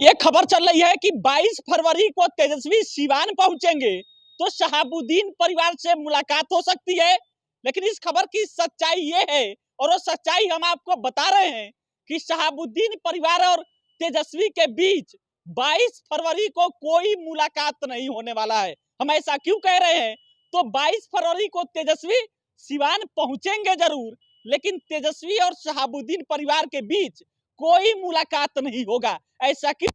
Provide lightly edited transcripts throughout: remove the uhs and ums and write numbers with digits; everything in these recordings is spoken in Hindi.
ये खबर चल रही है कि 22 फरवरी को तेजस्वी सिवान पहुंचेंगे तो शहाबुद्दीन परिवार से मुलाकात हो सकती है। लेकिन इस खबर की सच्चाई ये है और वो सच्चाई हम आपको बता रहे हैं कि शहाबुद्दीन परिवार और तेजस्वी के बीच 22 फरवरी को कोई मुलाकात नहीं होने वाला है। हम ऐसा क्यों कह रहे हैं? तो 22 फरवरी को तेजस्वी सिवान पहुंचेंगे जरूर, लेकिन तेजस्वी और शहाबुद्दीन परिवार के बीच कोई मुलाकात नहीं होगा। ऐसा क्यों?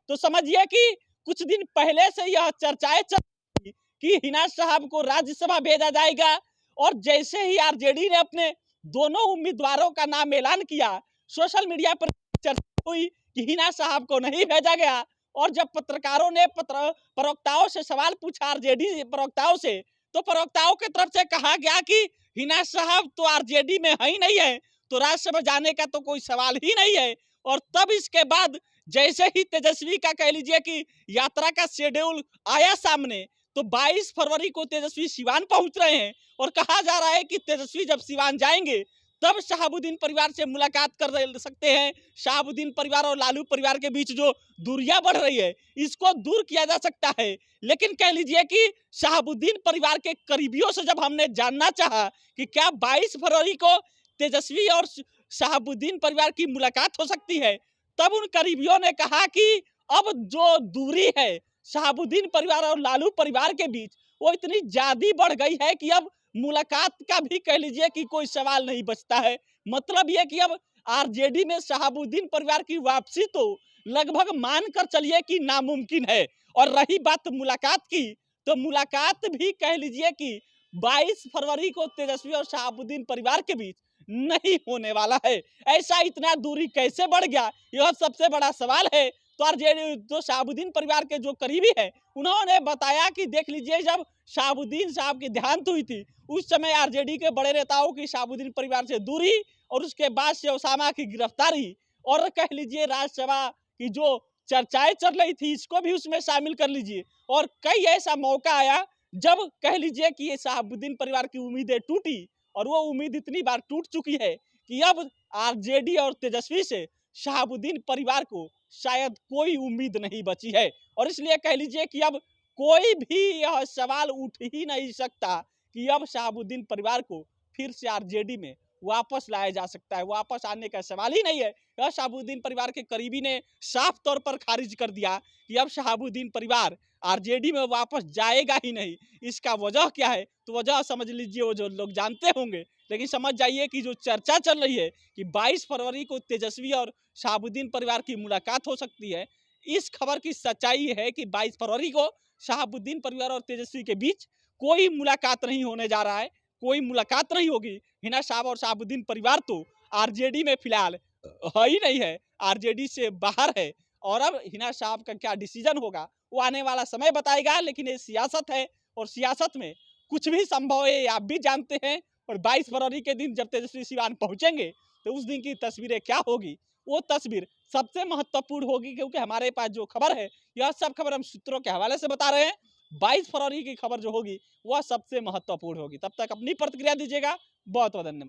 तो समझिए कि कुछ दिन पहले से यह चर्चाएं चल रही कि हिना साहब को राज्यसभा भेजा जाएगा, और जैसे ही आरजेडी ने अपने दोनों उम्मीदवारों का नाम ऐलान किया, सोशल मीडिया पर चर्चा हुई कि हिना साहब को नहीं भेजा गया। और जब पत्रकारों ने प्रवक्ताओं से सवाल पूछा, आरजेडी प्रवक्ताओं से, तो प्रवक्ताओं की तरफ से कहा गया कि हिना साहब तो आरजेडी में है ही नहीं है, तो राज्यसभा जाने का तो कोई सवाल ही नहीं है। और तब इसके बाद जैसे ही तेजस्वी का कह लीजिए कि यात्रा का शेड्यूल आया सामने, तो 22 फरवरी को तेजस्वी सिवान पहुंच रहे हैं और कहा जा रहा है कि तेजस्वी जब सिवान जाएंगे तब शहाबुद्दीन परिवार से मुलाकात कर सकते हैं। शहाबुद्दीन परिवार और लालू परिवार के बीच जो दूरियां बढ़ रही है, इसको दूर किया जा सकता है। लेकिन कह लीजिए कि शहाबुद्दीन परिवार के करीबियों से जब हमने जानना चाहा कि क्या 22 फरवरी को तेजस्वी और शहाबुद्दीन परिवार की मुलाकात हो सकती है, तब उन करीबियों ने कहा कि अब जो दूरी है शहाबुद्दीन परिवार और लालू परिवार के बीच, वो इतनी ज्यादा बढ़ गई है कि अब मुलाकात का भी कह लीजिए कि कोई सवाल नहीं बचता है। मतलब यह कि अब आरजेडी में शहाबुद्दीन परिवार की वापसी तो लगभग मान कर चलिए कि नामुमकिन है। और रही बात मुलाकात की, तो मुलाकात भी कह लीजिए कि 22 फरवरी को तेजस्वी और शहाबुद्दीन परिवार के बीच नहीं होने वाला है। ऐसा इतना दूरी कैसे बढ़ गया, यह सबसे बड़ा सवाल है। तो आरजेडी जो शहाबुद्दीन परिवार के जो करीबी है, उन्होंने बताया कि देख लीजिए, जब शहाबुद्दीन साहब की देहांत हुई थी उस समय आरजेडी के बड़े नेताओं की शहाबुद्दीन परिवार से दूरी, और उसके बाद से ओसामा की गिरफ्तारी, और कह लीजिए राज्यसभा की जो चर्चाएं चल रही थी, इसको भी उसमें शामिल कर लीजिए। और कई ऐसा मौका आया जब कह लीजिए कि ये शहाबुद्दीन परिवार की उम्मीदें टूटी, और वो उम्मीद इतनी बार टूट चुकी है कि अब आरजेडी और तेजस्वी से शहाबुद्दीन परिवार को शायद कोई उम्मीद नहीं बची है। और इसलिए कह लीजिए कि अब कोई भी यह सवाल उठ ही नहीं सकता कि अब शहाबुद्दीन परिवार को फिर से आरजेडी में वापस लाया जा सकता है। वापस आने का सवाल ही नहीं है। यह शहाबुद्दीन परिवार के करीबी ने साफ तौर पर खारिज कर दिया कि अब शहाबुद्दीन परिवार आरजेडी में वापस जाएगा ही नहीं। इसका वजह क्या है? तो वजह समझ लीजिए, वो जो लोग जानते होंगे, लेकिन समझ जाइए कि जो चर्चा चल रही है कि 22 फरवरी को तेजस्वी और शहाबुद्दीन परिवार की मुलाकात हो सकती है, इस खबर की सच्चाई है कि 22 फरवरी को शहाबुद्दीन परिवार और तेजस्वी के बीच कोई मुलाकात नहीं होने जा रहा है। कोई मुलाकात नहीं होगी। हिना साहब और शहाबुद्दीन परिवार तो आरजेडी में फिलहाल है ही नहीं है, आरजेडी से बाहर है। और अब हिना साहब का क्या डिसीजन होगा वो आने वाला समय बताएगा। लेकिन ये सियासत है, और सियासत में कुछ भी संभव है, आप भी जानते हैं। और 22 फरवरी के दिन जब तेजस्वी सिवान पहुंचेंगे, तो उस दिन की तस्वीरें क्या होगी, वो तस्वीर सबसे महत्वपूर्ण होगी। क्योंकि हमारे पास जो खबर है, यह सब खबर हम सूत्रों के हवाले से बता रहे हैं। 22 फरवरी की खबर जो होगी वह सबसे महत्वपूर्ण होगी। तब तक अपनी प्रतिक्रिया दीजिएगा। बहुत बहुत धन्यवाद।